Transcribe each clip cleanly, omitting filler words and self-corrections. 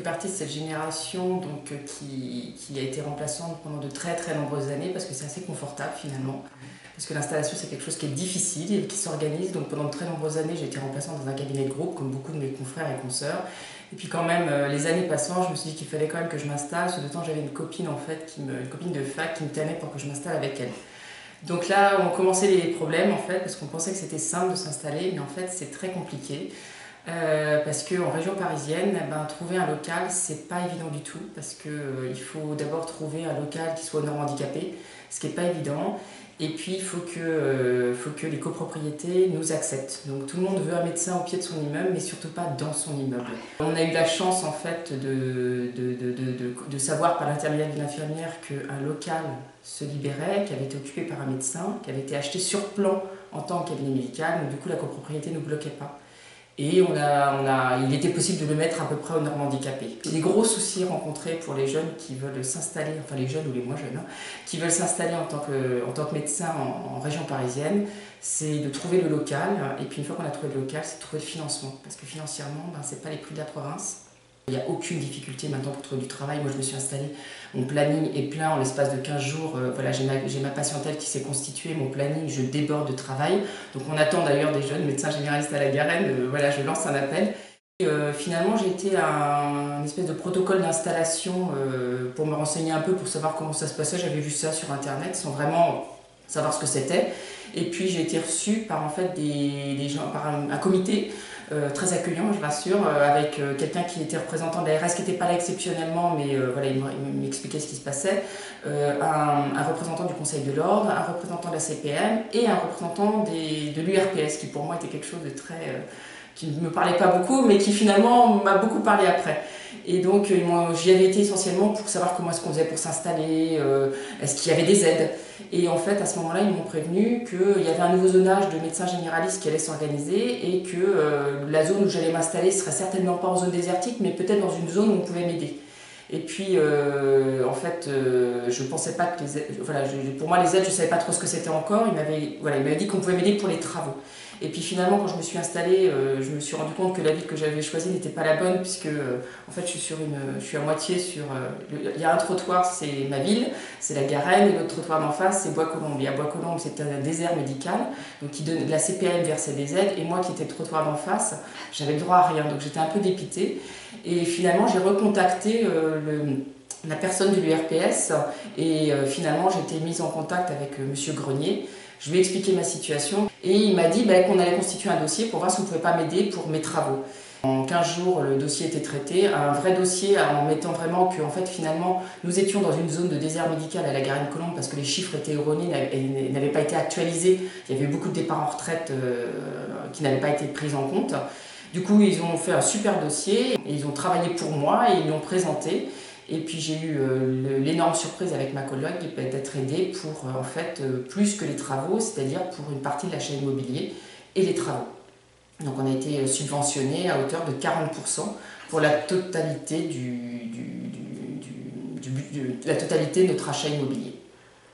partie de cette génération donc, qui a été remplaçante pendant de très très nombreuses années parce que c'est assez confortable finalement. Parce que l'installation c'est quelque chose qui est difficile et qui s'organise. Donc pendant de très nombreuses années j'ai été remplaçante dans un cabinet de groupe comme beaucoup de mes confrères et consoeurs. Et puis quand même les années passant je me suis dit qu'il fallait quand même que je m'installe. Ce temps j'avais une copine en fait, une copine de fac qui me tenait pour que je m'installe avec elle. Donc là ont commencé les problèmes en fait parce qu'on pensait que c'était simple de s'installer mais en fait c'est très compliqué. Parce qu'en région parisienne, trouver un local, c'est pas évident du tout, parce qu'il faut d'abord trouver un local qui soit aux normes handicapées, ce qui n'est pas évident, et puis il faut que les copropriétés nous acceptent. Donc tout le monde veut un médecin au pied de son immeuble, mais surtout pas dans son immeuble. On a eu la chance en fait de savoir par l'intermédiaire d'une infirmière qu'un local se libérait, qui avait été occupé par un médecin, qui avait été acheté sur plan en tant que cabinet médical, donc du coup la copropriété ne bloquait pas. Et il était possible de le mettre à peu près aux normes handicapées. Les gros soucis rencontrés pour les jeunes qui veulent s'installer, enfin les jeunes ou les moins jeunes, qui veulent s'installer en tant que médecin en région parisienne, c'est de trouver le local. Et puis une fois qu'on a trouvé le local, c'est de trouver le financement. Parce que financièrement, c'est pas les prix de la province. Il n'y a aucune difficulté maintenant pour trouver du travail. Moi, je me suis installée, mon planning est plein en l'espace de 15 jours. Voilà, j'ai ma patientèle qui s'est constituée, mon planning, je déborde de travail. Donc, on attend d'ailleurs des jeunes médecins généralistes à la Garenne. Voilà, je lance un appel. Et, finalement, j'ai été à un espèce de protocole d'installation pour me renseigner un peu, pour savoir comment ça se passait. J'avais vu ça sur Internet sans vraiment savoir ce que c'était. Et puis, j'ai été reçue par en fait, des gens, par un comité. Très accueillant, je rassure, avec quelqu'un qui était représentant de l'ARS, qui n'était pas là exceptionnellement, mais voilà, il m'expliquait ce qui se passait, un représentant du Conseil de l'Ordre, un représentant de la CPM et un représentant de l'URPS, qui pour moi était quelque chose de très... qui ne me parlait pas beaucoup, mais qui finalement m'a beaucoup parlé après. Et donc j'y avais été essentiellement pour savoir comment est-ce qu'on faisait pour s'installer, est-ce qu'il y avait des aides. Et en fait, à ce moment-là, ils m'ont prévenu qu'il y avait un nouveau zonage de médecins généralistes qui allait s'organiser et que la zone où j'allais m'installer serait certainement pas en zone désertique, mais peut-être dans une zone où on pouvait m'aider. Et puis, en fait, je pensais pas que les aides, voilà, pour moi, les aides, je savais pas trop ce que c'était encore. Il m'avait dit qu'on pouvait m'aider pour les travaux. Et puis finalement, quand je me suis installée, je me suis rendu compte que la ville que j'avais choisie n'était pas la bonne, puisque en fait, je suis à moitié sur... il y a un trottoir, c'est ma ville, c'est la Garenne, et l'autre trottoir d'en face, c'est Bois-Colombes. Et à Bois-Colombes, c'était un désert médical, donc la CPM versait des aides, et moi qui étais le trottoir d'en face, j'avais le droit à rien, donc j'étais un peu dépitée. Et finalement, j'ai recontacté la personne de l'URPS, et finalement, j'ai été mise en contact avec Monsieur Grenier. Je lui ai expliqué ma situation et il m'a dit qu'on allait constituer un dossier pour voir si on ne pouvait pas m'aider pour mes travaux. En 15 jours, le dossier était traité, un vrai dossier en mettant vraiment que en fait, finalement, nous étions dans une zone de désert médical à la Garenne-Colombes parce que les chiffres étaient erronés, n'avaient pas été actualisés. Il y avait beaucoup de départs en retraite qui n'avaient pas été pris en compte. Du coup, ils ont fait un super dossier, et ils ont travaillé pour moi et ils l'ont présenté. Et puis j'ai eu l'énorme surprise avec ma collègue d'être aidée pour en fait plus que les travaux, c'est-à-dire pour une partie de l'achat immobilier et les travaux. Donc on a été subventionné à hauteur de 40% pour la totalité la totalité de notre achat immobilier.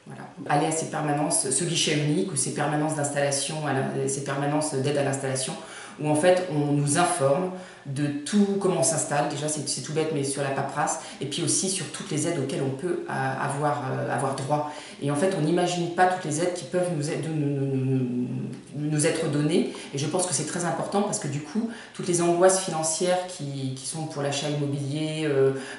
Voilà. Aller à ces permanences, ce guichet unique ou ces permanences d'installation, ces permanences d'aide à l'installation, où en fait on nous informe de tout, comment on s'installe, déjà c'est tout bête mais sur la paperasse, et puis aussi sur toutes les aides auxquelles on peut avoir droit. Et en fait on n'imagine pas toutes les aides qui peuvent nous être données, et je pense que c'est très important parce que du coup toutes les angoisses financières qui sont pour l'achat immobilier,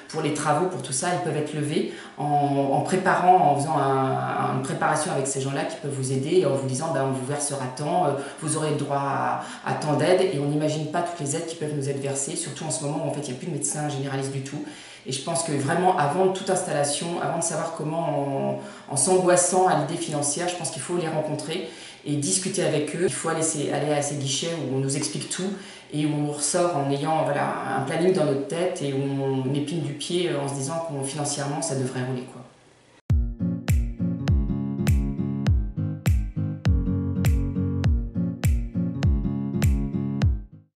pour les travaux, pour tout ça, elles peuvent être levées en préparant, en faisant une préparation avec ces gens-là qui peuvent vous aider et en vous disant on vous versera tant, vous aurez le droit à tant d'aides, et on n'imagine pas toutes les aides qui peuvent nous être versées, surtout en ce moment où en fait il n'y a plus de médecins généralistes du tout. Et je pense que vraiment avant toute installation, avant de savoir comment, en s'angoissant à l'idée financière, je pense qu'il faut les rencontrer et discuter avec eux. Il faut aller à ces guichets où on nous explique tout et où on ressort en ayant un planning dans notre tête et où on épine du pied en se disant que financièrement ça devrait rouler, quoi.